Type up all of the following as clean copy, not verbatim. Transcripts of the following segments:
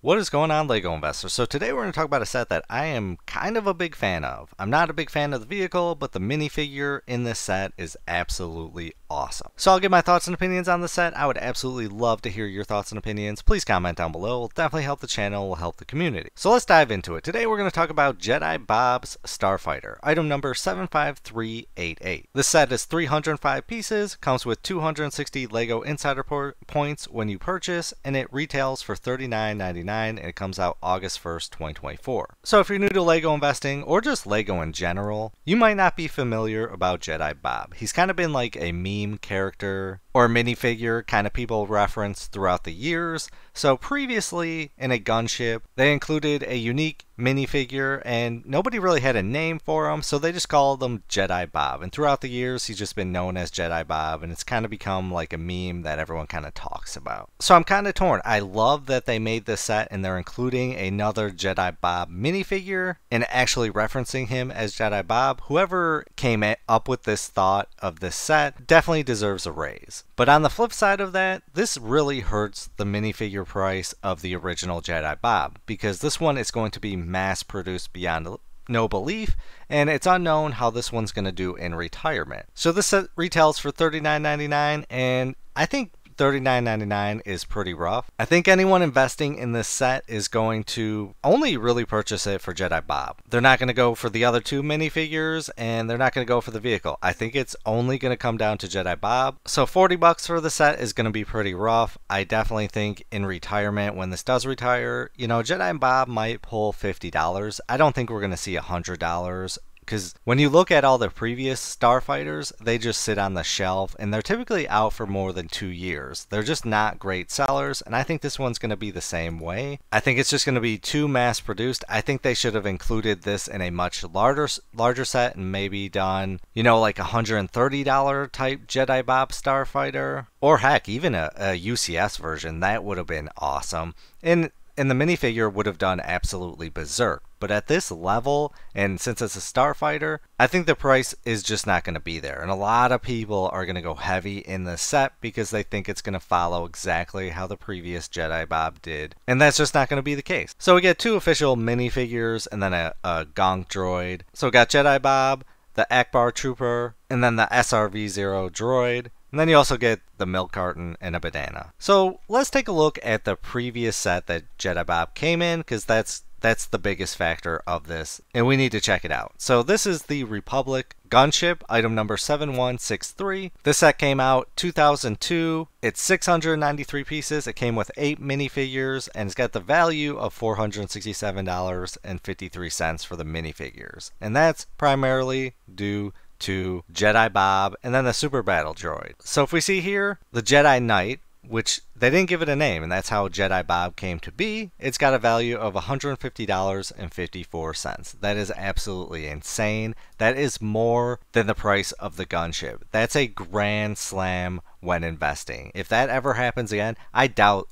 What is going on, LEGO investors? So today we're going to talk about a set that I am kind of a big fan of. I'm not a big fan of the vehicle, but the minifigure in this set is absolutely awesome. So I'll give my thoughts and opinions on the set. I would absolutely love to hear your thoughts and opinions. Please comment down below. It will definitely help the channel, will help the community. So let's dive into it. Today we're going to talk about Jedi Bob's Starfighter, item number 75388. This set is 305 pieces, comes with 260 LEGO Insider points when you purchase, and it retails for $39.99. And it comes out August 1st, 2024. So if you're new to LEGO investing or just LEGO in general, you might not be familiar about Jedi Bob. He's kind of been like a meme character or minifigure kind of people reference throughout the years. So previously in a gunship, they included a unique minifigure and nobody really had a name for him, so they just called him Jedi Bob. And throughout the years, he's just been known as Jedi Bob, and it's kind of become like a meme that everyone kind of talks about. So I'm kind of torn. I love that they made this set and they're including another Jedi Bob minifigure and actually referencing him as Jedi Bob. Whoever came up with this thought of this set definitely deserves a raise. But on the flip side of that, this really hurts the minifigure price of the original Jedi Bob, because this one is going to be mass produced beyond no belief, and it's unknown how this one's going to do in retirement. So this set retails for $39.99, and I think $39.99 is pretty rough. I think anyone investing in this set is going to only really purchase it for Jedi Bob. They're not going to go for the other two minifigures, and they're not going to go for the vehicle. I think it's only going to come down to Jedi Bob. So 40 bucks for the set is going to be pretty rough. I definitely think in retirement, when this does retire, you know, Jedi Bob might pull $50. I don't think we're going to see $100. Because when you look at all the previous Starfighters, they just sit on the shelf and they're typically out for more than 2 years. They're just not great sellers, and I think this one's going to be the same way. I think it's just going to be too mass produced. I think they should have included this in a much larger set and maybe done, you know, like $130 type Jedi Bob Starfighter. Or heck, even a UCS version. That would have been awesome. And the minifigure would have done absolutely berserk. But at this level, and since it's a Starfighter, I think the price is just not going to be there. And a lot of people are going to go heavy in the set because they think it's going to follow exactly how the previous Jedi Bob did. And that's just not going to be the case. So we get two official minifigures and then a gonk droid. So we got Jedi Bob, the Akbar Trooper, and then the SRV-0 droid. And then you also get the milk carton and a banana. So let's take a look at the previous set that Jedi Bob came in, because that's the biggest factor of this, and we need to check it out. So this is the Republic Gunship, item number 7163. This set came out 2002. It's 693 pieces. It came with 8 minifigures, and it's got the value of $467.53 for the minifigures. And that's primarily due to Jedi Bob and then the Super Battle Droid. So if we see here, the Jedi Knight, which they didn't give it a name, and that's how Jedi Bob came to be. It's got a value of $150.54. That is absolutely insane. That is more than the price of the gunship. That's a grand slam when investing. If that ever happens again, I doubt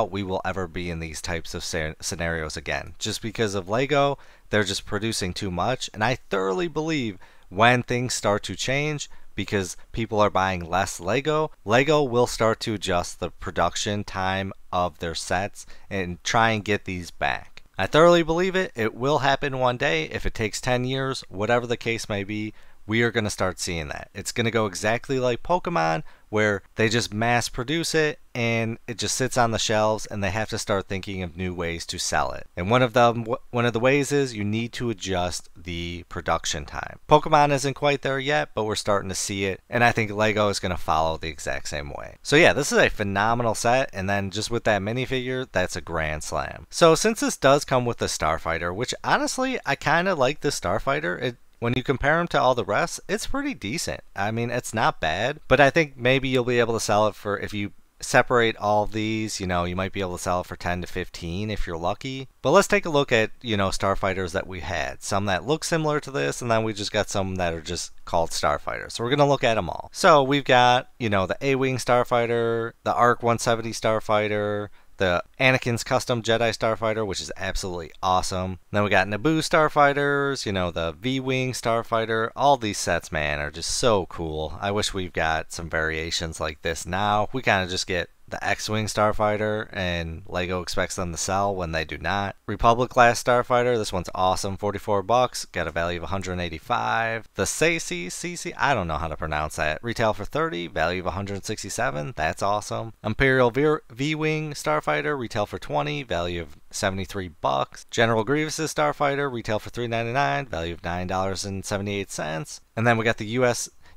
we will ever be in these types of scenarios again. Just because of LEGO, they're just producing too much, and I thoroughly believe when things start to change, because people are buying less LEGO, LEGO will start to adjust the production time of their sets and try and get these back. I thoroughly believe it. It will happen one day. If it takes 10 years, whatever the case may be, we are going to start seeing that. It's going to go exactly like Pokemon, where they just mass produce it and it just sits on the shelves, and they have to start thinking of new ways to sell it. And one of the ways is you need to adjust the production time. Pokemon isn't quite there yet, but we're starting to see it, and I think LEGO is going to follow the exact same way. So yeah, this is a phenomenal set, and then just with that minifigure, that's a grand slam. So since this does come with the Starfighter, which honestly, I kind of like the Starfighter. When you compare them to all the rest, it's pretty decent. I mean, it's not bad, but I think maybe you'll be able to sell it for, if you separate all of these, you know, you might be able to sell it for 10 to 15 if you're lucky. But let's take a look at, you know, Starfighters that we had. Some that look similar to this, and then we just got some that are just called Starfighters. So we're going to look at them all. So we've got, you know, the A-Wing Starfighter, the ARC 170 Starfighter, the Anakin's Custom Jedi Starfighter, which is absolutely awesome. Then we got Naboo Starfighters, you know, the V-Wing Starfighter. All these sets, man, are just so cool. I wish we've got some variations like this now. We kind of just get the X-Wing Starfighter, and LEGO expects them to sell when they do not. Republic class Starfighter, this one's awesome, $44, got a value of 185. The CC, I don't know how to pronounce that, retail for 30, value of 167, that's awesome. Imperial V-Wing Starfighter, retail for 20, value of $73. General Grievous's Starfighter, retail for $3.99, value of $9.78. And then we got the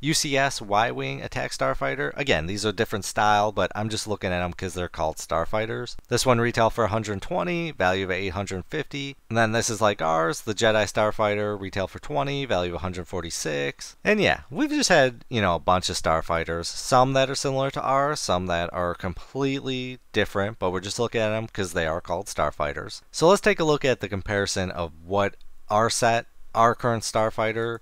UCS Y-Wing Attack Starfighter. Again, these are different style, but I'm just looking at them because they're called Starfighters. This one retail for $120, value of $850. And then this is like ours, the Jedi Starfighter, retail for $20, value of $146. And yeah, we've just had, a bunch of Starfighters. Some that are similar to ours, some that are completely different, but we're just looking at them because they are called Starfighters. So let's take a look at the comparison of what our current Starfighter,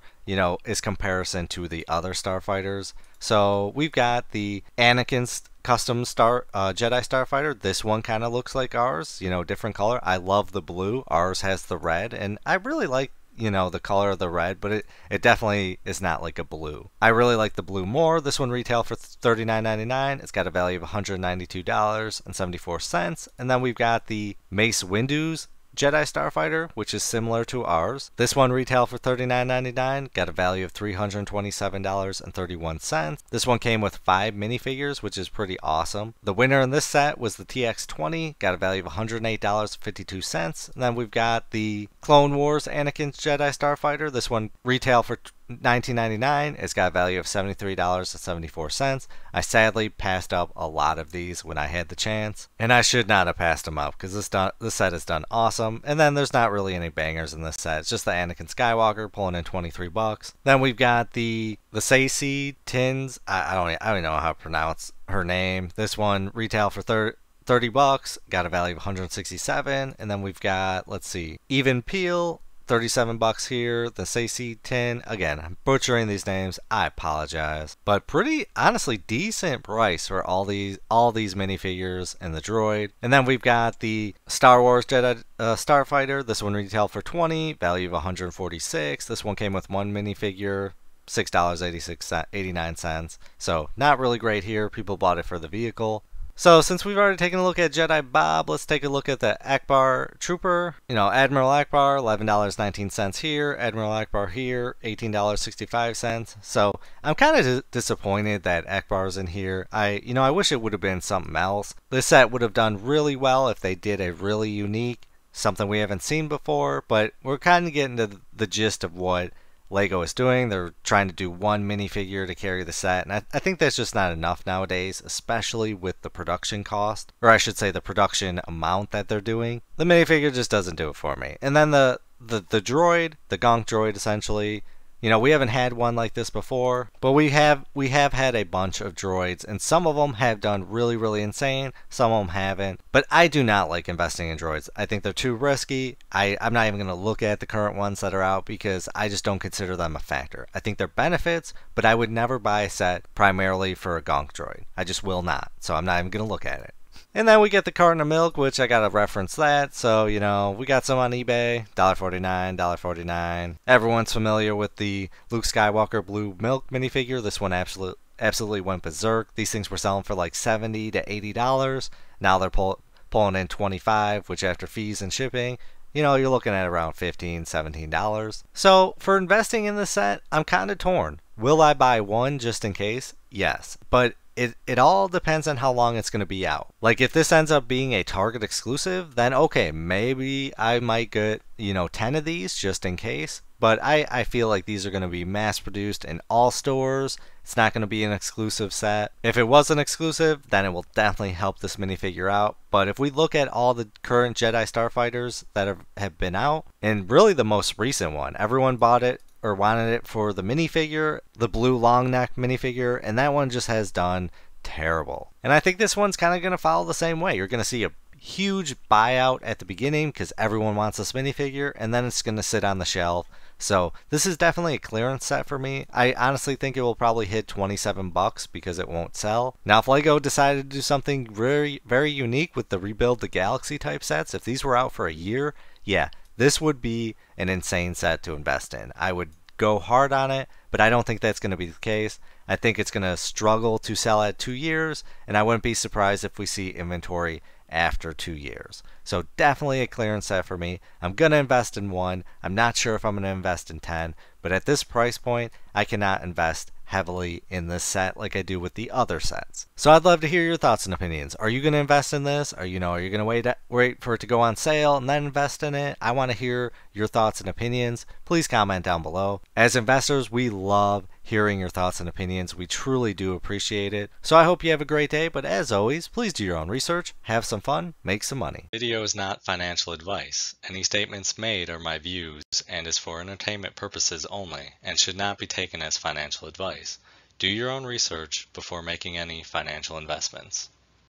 is comparison to the other Starfighters. So we've got the Anakin's custom Jedi Starfighter. This one kind of looks like ours, different color. I love the blue. Ours has the red, and I really like, the color of the red, but it definitely is not like a blue. I really like the blue more. This one retail for $39.99. It's got a value of $192.74. And then we've got the Mace Windu's Jedi Starfighter, which is similar to ours. This one retail for $39.99, got a value of $327.31. This one came with 5 minifigures, which is pretty awesome. The winner in this set was the TX-20, got a value of $108.52. And then we've got the Clone Wars Anakin's Jedi Starfighter. This one retail for $19.99. It's got a value of $73.74. I sadly passed up a lot of these when I had the chance, and I should not have passed them up because this set is done awesome. And then there's not really any bangers in this set. It's just the Anakin Skywalker pulling in $23. Then we've got the Sacy Tins. I don't even know how to pronounce her name. This one retail for $30, got a value of $167. And then we've got, let's see, Even Peel, $37 here. The Sacy Tin, again, I'm butchering these names, I apologize, but pretty honestly decent price for all these minifigures and the droid. And then we've got the Star Wars Jedi Starfighter. This one retailed for $20, value of $146. This one came with one minifigure, $6.89. So not really great here. People bought it for the vehicle. So since we've already taken a look at Jedi Bob, let's take a look at the Akbar Trooper. Admiral Akbar, $11.19 here. Admiral Akbar here, $18.65. So I'm kind of disappointed that Akbar's in here. I wish it would have been something else. This set would have done really well if they did a really unique, something we haven't seen before, but we're kind of getting to the gist of what LEGO is doing. They're trying to do one minifigure to carry the set, and I think that's just not enough nowadays, especially with the production cost, or I should say the production amount that they're doing. The minifigure just doesn't do it for me. And then the droid, the Gonk droid essentially, we haven't had one like this before, but we have had a bunch of droids, and some of them have done really, really insane, some of them haven't. But I do not like investing in droids. I think they're too risky. I'm not even going to look at the current ones that are out because I just don't consider them a factor. I think they're benefits, but I would never buy a set primarily for a Gonk droid. I just will not, so I'm not even going to look at it. And then we get the carton of milk, which I gotta reference that. So, we got some on eBay, $1.49, $1.49. Everyone's familiar with the Luke Skywalker blue milk minifigure. This one absolutely went berserk. These things were selling for like $70 to $80. Now they're pulling in $25, which after fees and shipping, you're looking at around $15, $17. So for investing in this set, I'm kind of torn. Will I buy one just in case? Yes, but it all depends on how long it's going to be out. Like if this ends up being a Target exclusive, then okay, maybe I might get 10 of these just in case. But I feel like these are going to be mass produced in all stores. It's not going to be an exclusive set. If it was an exclusive, then it will definitely help this minifigure out. But if we look at all the current Jedi Starfighters that have been out, and really the most recent one, everyone bought it or wanted it for the minifigure, the blue long neck minifigure, and that one just has done terrible. And I think this one's kind of going to follow the same way. You're going to see a huge buyout at the beginning because everyone wants this minifigure, and then it's going to sit on the shelf. So this is definitely a clearance set for me. I honestly think it will probably hit $27 because it won't sell. Now if LEGO decided to do something very, very unique with the Rebuild the Galaxy type sets, if these were out for a year, yeah, this would be an insane set to invest in. I would go hard on it, but I don't think that's going to be the case. I think it's going to struggle to sell at 2 years, and I wouldn't be surprised if we see inventory after 2 years. So definitely a clearance set for me. I'm going to invest in one. I'm not sure if I'm going to invest in 10, but at this price point, I cannot invest heavily in this set like I do with the other sets. So I'd love to hear your thoughts and opinions. Are you going to invest in this? Are you going to wait for it to go on sale and then invest in it? I want to hear your thoughts and opinions. Please comment down below. As investors, we love hearing your thoughts and opinions. We truly do appreciate it. So I hope you have a great day, but as always, please do your own research, have some fun, make some money. Video is not financial advice. Any statements made are my views and is for entertainment purposes only and should not be taken as financial advice. Do your own research before making any financial investments.